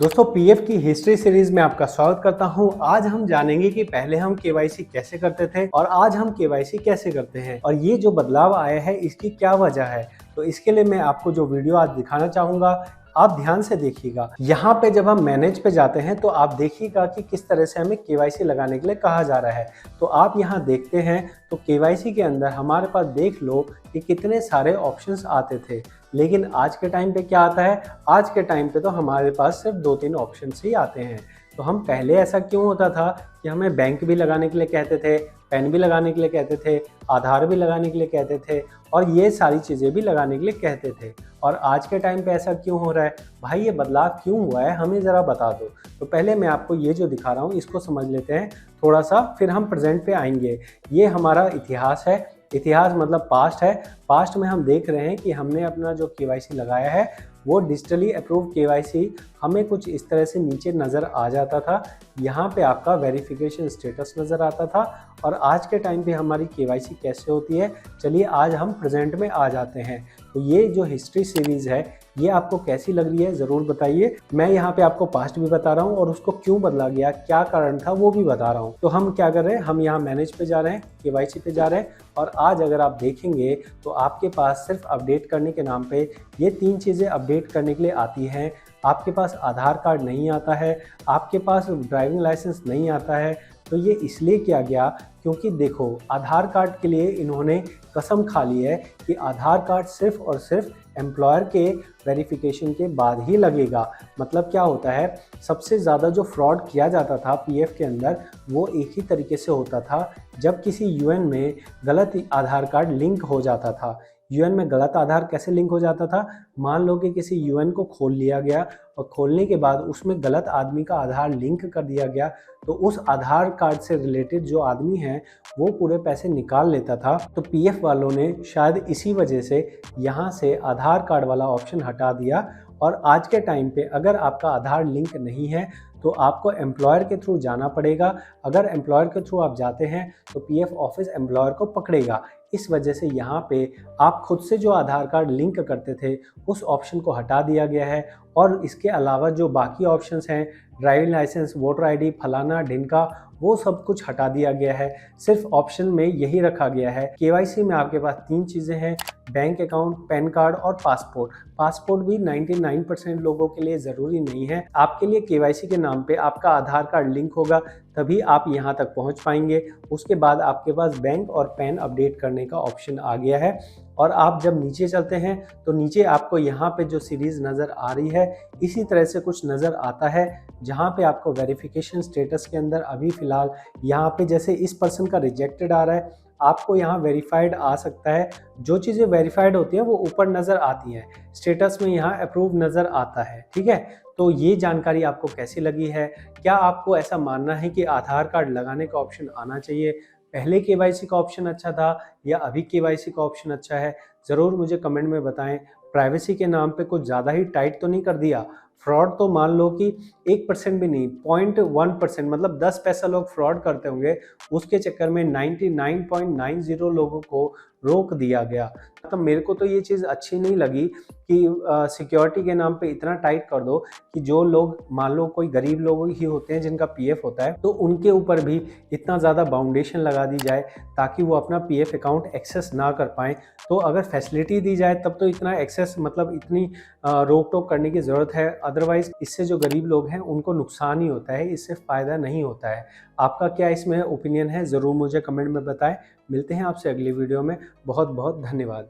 दोस्तों पीएफ की history series में आपका स्वागत करता हूं। आज हम जानेंगे कि पहले हम केवाईसी कैसे करते थे और आज हम केवाईसी कैसे करते हैं और ये जो बदलाव आया है इसकी क्या वजह है। तो इसके लिए मैं आपको जो वीडियो आज दिखाना चाहूंगा आप ध्यान से देखिएगा। यहाँ पे जब हम मैनेज पे जाते हैं तो आप देखिएगा कि किस तरह से हमें केवाईसी लगाने के लिए कहा जा रहा है। तो आप यहाँ देखते हैं तो केवाईसी के अंदर हमारे पास देख लो कि कितने सारे ऑप्शंस आते थे, लेकिन आज के टाइम पे क्या आता है, आज के टाइम पे तो हमारे पास सिर्फ 2-3 ऑप्शंस ही आते हैं। तो हम पहले ऐसा क्यों होता था कि हमें बैंक भी लगाने के लिए कहते थे, पैन भी लगाने के लिए कहते थे, आधार भी लगाने के लिए कहते थे और ये सारी चीज़ें भी लगाने के लिए कहते थे। और आज के टाइम पे ऐसा क्यों हो रहा है भाई, ये बदलाव क्यों हुआ है, हमें ज़रा बता दो। तो पहले मैं आपको ये जो दिखा रहा हूँ इसको समझ लेते हैं थोड़ा सा, फिर हम प्रेजेंट पे आएंगे। ये हमारा इतिहास है, इतिहास मतलब पास्ट है। पास्ट में हम देख रहे हैं कि हमने अपना जो केवाईसी लगाया है वो डिजिटली अप्रूव केवाईसी हमें कुछ इस तरह से नीचे नज़र आ जाता था। यहाँ पे आपका वेरिफिकेशन स्टेटस नज़र आता था। और आज के टाइम पे हमारी केवाईसी कैसे होती है, चलिए आज हम प्रेजेंट में आ जाते हैं। तो ये जो हिस्ट्री सीरीज़ है ये आपको कैसी लग रही है ज़रूर बताइए। मैं यहाँ पे आपको पास्ट भी बता रहा हूँ और उसको क्यों बदला गया, क्या कारण था वो भी बता रहा हूँ। तो हम क्या कर रहे हैं, हम यहाँ मैनेज पे जा रहे हैं, केवाईसी पे जा रहे हैं और आज अगर आप देखेंगे तो आपके पास सिर्फ अपडेट करने के नाम पे ये 3 चीज़ें अपडेट करने के लिए आती हैं। आपके पास आधार कार्ड नहीं आता है, आपके पास ड्राइविंग लाइसेंस नहीं आता है। तो ये इसलिए किया गया क्योंकि देखो आधार कार्ड के लिए इन्होंने कसम खा ली है कि आधार कार्ड सिर्फ और सिर्फ एम्प्लॉयर के वेरिफिकेशन के बाद ही लगेगा। मतलब क्या होता है, सबसे ज़्यादा जो फ्रॉड किया जाता था पीएफ के अंदर वो एक ही तरीके से होता था, जब किसी यूएन में गलत आधार कार्ड लिंक हो जाता था। यूएन में गलत आधार कैसे लिंक हो जाता था, मान लो कि किसी यूएन को खोल लिया गया और खोलने के बाद उसमें गलत आदमी का आधार लिंक कर दिया गया, तो उस आधार कार्ड से रिलेटेड जो आदमी है वो पूरे पैसे निकाल लेता था। तो पीएफ वालों ने शायद इसी वजह से यहाँ से आधार कार्ड वाला ऑप्शन हटा दिया। और आज के टाइम पे अगर आपका आधार लिंक नहीं है तो आपको एम्प्लॉयर के थ्रू जाना पड़ेगा। अगर एम्प्लॉयर के थ्रू आप जाते हैं तो पीएफ ऑफिस एम्प्लॉयर को पकड़ेगा। इस वजह से यहाँ पे आप खुद से जो आधार कार्ड लिंक करते थे उस ऑप्शन को हटा दिया गया है। और इसके अलावा जो बाकी ऑप्शंस हैं, ड्राइविंग लाइसेंस, वोटर आईडी, फलाना ढिनका, वो सब कुछ हटा दिया गया है। सिर्फ ऑप्शन में यही रखा गया है। केवाईसी में आपके पास 3 चीज़ें हैं, बैंक अकाउंट, पैन कार्ड और पासपोर्ट। पासपोर्ट भी 99% लोगों के लिए ज़रूरी नहीं है। आपके लिए केवाईसी के नाम पे आपका आधार कार्ड लिंक होगा तभी आप यहाँ तक पहुँच पाएंगे। उसके बाद आपके पास बैंक और पैन अपडेट करने का ऑप्शन आ गया है। और आप जब नीचे चलते हैं तो नीचे आपको यहाँ पे जो सीरीज़ नज़र आ रही है इसी तरह से कुछ नज़र आता है, जहाँ पे आपको वेरिफिकेशन स्टेटस के अंदर अभी फ़िलहाल यहाँ पे जैसे इस पर्सन का रिजेक्टेड आ रहा है, आपको यहाँ वेरीफाइड आ सकता है। जो चीज़ें वेरीफाइड होती हैं वो ऊपर नज़र आती हैं, स्टेटस में यहाँ अप्रूव नज़र आता है। ठीक है, तो ये जानकारी आपको कैसी लगी है, क्या आपको ऐसा मानना है कि आधार कार्ड लगाने का ऑप्शन आना चाहिए, पहले केवाईसी का ऑप्शन अच्छा था या अभी केवाईसी का ऑप्शन अच्छा है, ज़रूर मुझे कमेंट में बताएं। प्राइवेसी के नाम पे कुछ ज़्यादा ही टाइट तो नहीं कर दिया? फ्रॉड तो मान लो कि 1% भी नहीं, 0.1% मतलब 10 पैसा लोग फ्रॉड करते होंगे, उसके चक्कर में 99.90 लोगों को रोक दिया गया। तो मेरे को तो ये चीज़ अच्छी नहीं लगी कि सिक्योरिटी के नाम पे इतना टाइट कर दो कि जो लोग मान लो कोई गरीब लोग ही होते हैं जिनका पीएफ होता है तो उनके ऊपर भी इतना ज़्यादा बाउंडेशन लगा दी जाए ताकि वो अपना पीएफ अकाउंट एक्सेस ना कर पाएँ। तो अगर फैसिलिटी दी जाए तब तो इतना एक्सेस मतलब इतनी रोक टोक करने की ज़रूरत है। अदरवाइज़ इससे जो गरीब लोग हैं उनको नुकसान ही होता है, इससे फ़ायदा नहीं होता है। आपका क्या इसमें ओपिनियन है, ज़रूर मुझे कमेंट में बताएं। मिलते हैं आपसे अगली वीडियो में। बहुत बहुत धन्यवाद।